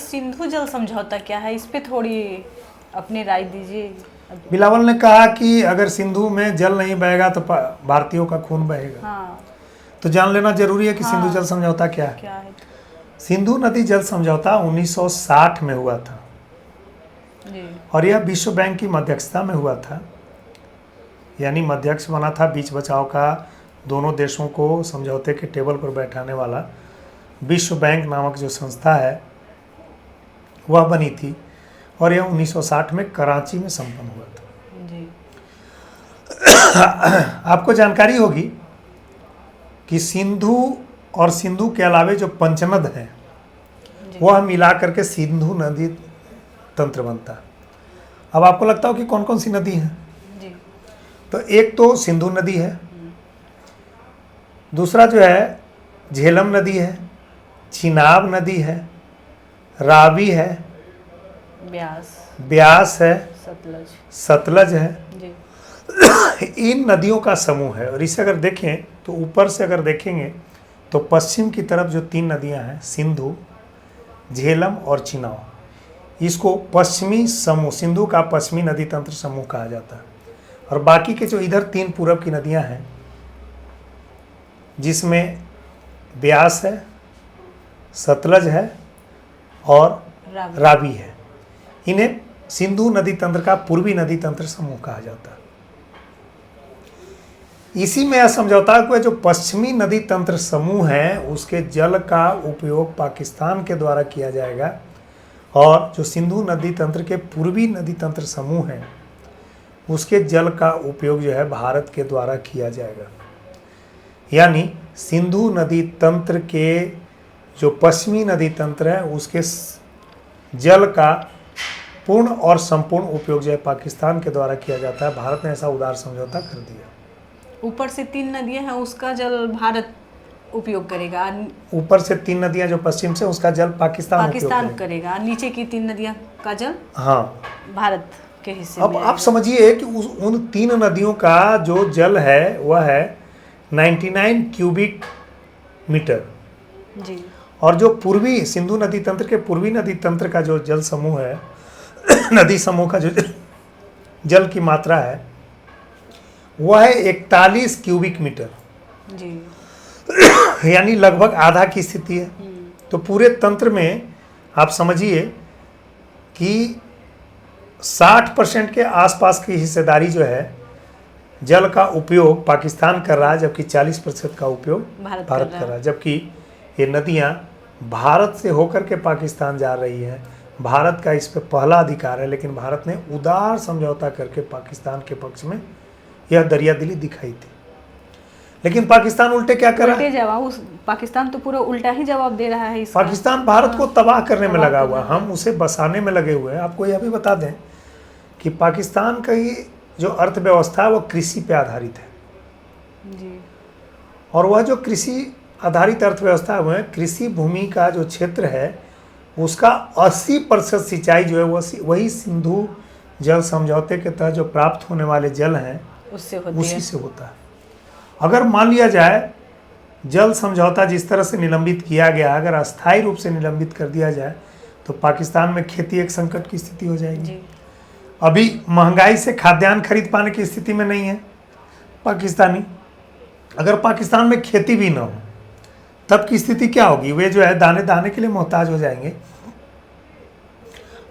सिंधु जल समझौता क्या है, इस पे थोड़ी अपनी राय दीजिए। बिलावल ने कहा कि अगर सिंधु में जल नहीं बहेगा तो भारतीयों का खून बहेगा। हाँ, तो जान लेना जरूरी है कि हाँ, सिंधु जल समझौता क्या है। क्या है? सिंधु नदी जल समझौता 1960 में हुआ था जी, और यह विश्व बैंक की मध्यस्थता में हुआ था। यानी मध्यस्थ बना था बीच बचाव का, दोनों देशों को समझौते के टेबल पर बैठाने वाला विश्व बैंक नामक जो संस्था है वह बनी थी और यह 1960 में कराची में संपन्न हुआ था। जी, आपको जानकारी होगी कि सिंधु और सिंधु के अलावे जो पंचनद है जी। वह मिला करके सिंधु नदी तंत्र बनता है। अब आपको लगता हो कि कौन कौन सी नदी है? जी, तो एक तो सिंधु नदी है, दूसरा जो है झेलम नदी है, चिनाब नदी है, रावी है, ब्यास है, सतलज है। जी, इन नदियों का समूह है। और इसे अगर देखें तो ऊपर से अगर देखेंगे तो पश्चिम की तरफ जो 3 नदियां हैं, सिंधु, झेलम और चिनाब, इसको पश्चिमी समूह, सिंधु का पश्चिमी नदी तंत्र समूह कहा जाता है। और बाकी के जो इधर 3 पूरब की नदियां हैं जिसमें ब्यास है, सतलज है और रावी है, इन्हें सिंधु नदी तंत्र का पूर्वी नदी तंत्र समूह कहा जाता है। इसी में यह समझौता हुआ जो पश्चिमी नदी तंत्र समूह है उसके जल का उपयोग पाकिस्तान के द्वारा किया जाएगा और जो सिंधु नदी तंत्र के पूर्वी नदी तंत्र समूह है उसके जल का उपयोग जो है भारत के द्वारा किया जाएगा। यानी सिंधु नदी तंत्र के जो पश्चिमी नदी तंत्र है उसके जल का पूर्ण और संपूर्ण उपयोग जो है पाकिस्तान के द्वारा किया जाता है। भारत ने ऐसा उदार समझौता कर दिया। ऊपर से 3 नदियां हैं उसका जल भारत उपयोग करेगा, ऊपर से 3 नदियां जो पश्चिम से उसका जल पाकिस्तान करेगा, नीचे की 3 नदियां का जल हाँ भारत के हिस्से अब में आप समझिए कि उन 3 नदियों का जो जल है वह है 99 क्यूबिक मीटर। जी, और जो पूर्वी सिंधु नदी तंत्र के पूर्वी नदी तंत्र का जो जल समूह है नदी समूह का जो जल की मात्रा है वह है 41 क्यूबिक मीटर। जी, यानी लगभग आधा की स्थिति है। तो पूरे तंत्र में आप समझिए कि 60% के आसपास की हिस्सेदारी जो है जल का उपयोग पाकिस्तान कर रहा है, जबकि 40% का उपयोग भारत कर रहा है। जबकि ये नदियां भारत से होकर के पाकिस्तान जा रही हैं, भारत का इस पर पहला अधिकार है, लेकिन भारत ने उदार समझौता करके पाकिस्तान के पक्ष में यह दरियादिली दिखाई थी। लेकिन पाकिस्तान उल्टे क्या कर रहा है? जवाब पाकिस्तान तो पूरा उल्टा ही जवाब दे रहा है इसका। पाकिस्तान भारत को तबाह करने में लगा हुआ, हम उसे बसाने में लगे हुए हैं। आपको यह भी बता दें कि पाकिस्तान की जो अर्थव्यवस्था है वो कृषि पे आधारित है जी, और वह जो कृषि आधारित अर्थव्यवस्था है कृषि भूमि का जो क्षेत्र है उसका 80% सिंचाई जो है वही सिंधु जल समझौते के तहत जो प्राप्त होने वाले जल हैं उसी से होता है। अगर मान लिया जाए जल समझौता जिस तरह से निलंबित किया गया, अगर अस्थायी रूप से निलंबित कर दिया जाए तो पाकिस्तान में खेती एक संकट की स्थिति हो जाएगी जी। अभी महंगाई से खाद्यान्न खरीद पाने की स्थिति में नहीं है पाकिस्तानी। अगर पाकिस्तान में खेती भी ना हो तब की स्थिति क्या होगी? वे जो है दाने दाने के लिए मोहताज हो जाएंगे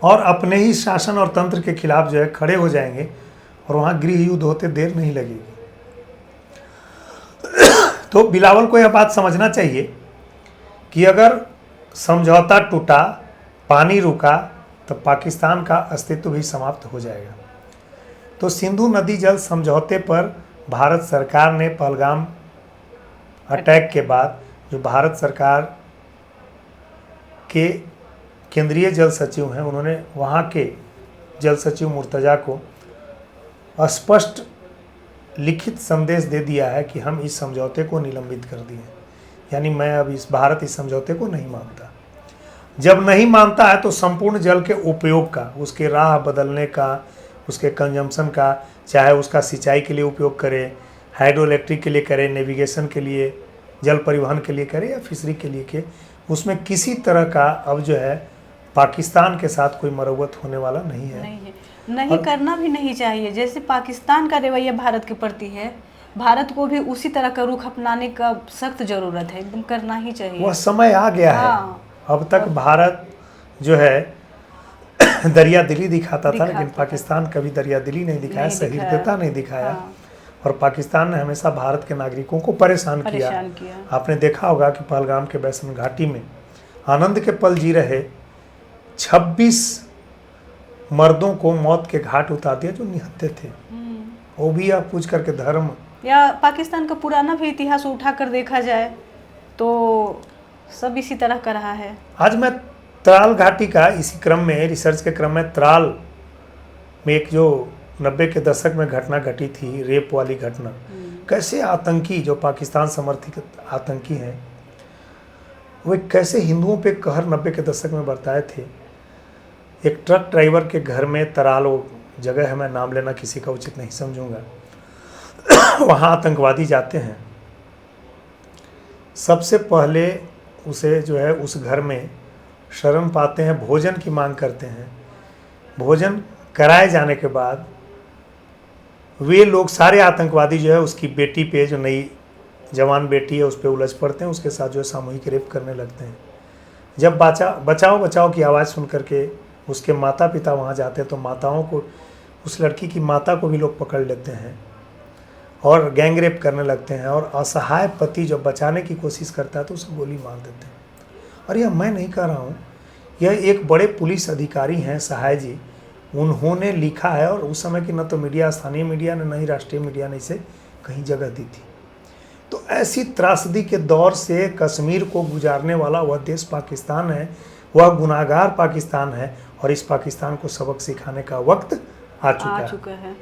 और अपने ही शासन और तंत्र के खिलाफ जो है खड़े हो जाएंगे और वहाँ गृह युद्ध होते देर नहीं लगेगी। तो बिलावल को यह बात समझना चाहिए कि अगर समझौता टूटा, पानी रुका, तो पाकिस्तान का अस्तित्व भी समाप्त हो जाएगा। तो सिंधु नदी जल समझौते पर भारत सरकार ने पहलगाम अटैक के बाद जो भारत सरकार के केंद्रीय जल सचिव हैं उन्होंने वहाँ के जल सचिव मुर्तजा को स्पष्ट लिखित संदेश दे दिया है कि हम इस समझौते को निलंबित कर दिए। यानी मैं अब भारत इस समझौते को नहीं मानता। जब नहीं मानता है तो संपूर्ण जल के उपयोग का, उसके राह बदलने का, उसके कंजम्पशन का, चाहे उसका सिंचाई के लिए उपयोग करे, हाइड्रो इलेक्ट्रिक के लिए करे, नेविगेशन के लिए, जल परिवहन के लिए करे या फिशरी के लिए के, उसमें किसी तरह का अब जो है पाकिस्तान के साथ कोई मरम्मत होने वाला नहीं है। नहीं है, नहीं करना भी नहीं चाहिए। जैसे पाकिस्तान का रवैया भारत के प्रति है, भारत को भी उसी तरह का रुख अपनाने का सख्त जरूरत है, एकदम करना ही चाहिए। वह समय आ गया है। हाँ। अब तक भारत जो है दरिया दिली दिखाता था, लेकिन पाकिस्तान कभी दरिया दिली नहीं दिखाया, सहिष्णुता नहीं दिखाया। हाँ। और पाकिस्तान ने हमेशा भारत के नागरिकों को परेशान किया। आपने देखा होगा कि पहलगाम के बैसन घाटी में आनंद के पल जी रहे 26 मर्दों को मौत के घाट उतार दिया जो निहत्थे थे। वो भी आप पूछ करके धर्म या पाकिस्तान का पुराना भी इतिहास उठा कर देखा जाए तो सब इसी तरह का रहा है। आज मैं त्राल घाटी का इसी क्रम में, रिसर्च के क्रम में, त्राल में एक जो 90 के दशक में घटना घटी थी, रेप वाली घटना, कैसे आतंकी जो पाकिस्तान समर्थित आतंकी हैं वे कैसे हिंदुओं पे कहर 90 के दशक में बरताए थे। एक ट्रक ड्राइवर के घर में, तराल वो जगह है, मैं नाम लेना किसी का उचित नहीं समझूंगा, वहाँ आतंकवादी जाते हैं। सबसे पहले उसे जो है उस घर में शरण पाते हैं, भोजन की मांग करते हैं। भोजन कराए जाने के बाद वे लोग सारे आतंकवादी जो है उसकी बेटी पे, जो नई जवान बेटी है, उस पर उलझ पड़ते हैं, उसके साथ जो है सामूहिक रेप करने लगते हैं। जब बचाओ बचाओ की आवाज़ सुन करके उसके माता पिता वहाँ जाते हैं तो माताओं को, उस लड़की की माता को भी लोग पकड़ लेते हैं और गैंग रेप करने लगते हैं। और असहाय पति जब बचाने की कोशिश करता है तो उसे गोली मार देते हैं। और यह मैं नहीं कह रहा हूँ, यह एक बड़े पुलिस अधिकारी हैं सहाय जी, उन्होंने लिखा है। और उस समय की न तो मीडिया, स्थानीय मीडिया ने, न ही राष्ट्रीय मीडिया ने इसे कहीं जगह दी थी। तो ऐसी त्रासदी के दौर से कश्मीर को गुजारने वाला वह देश पाकिस्तान है, वह गुनाहगार पाकिस्तान है। और इस पाकिस्तान को सबक सिखाने का वक्त आ चुका है।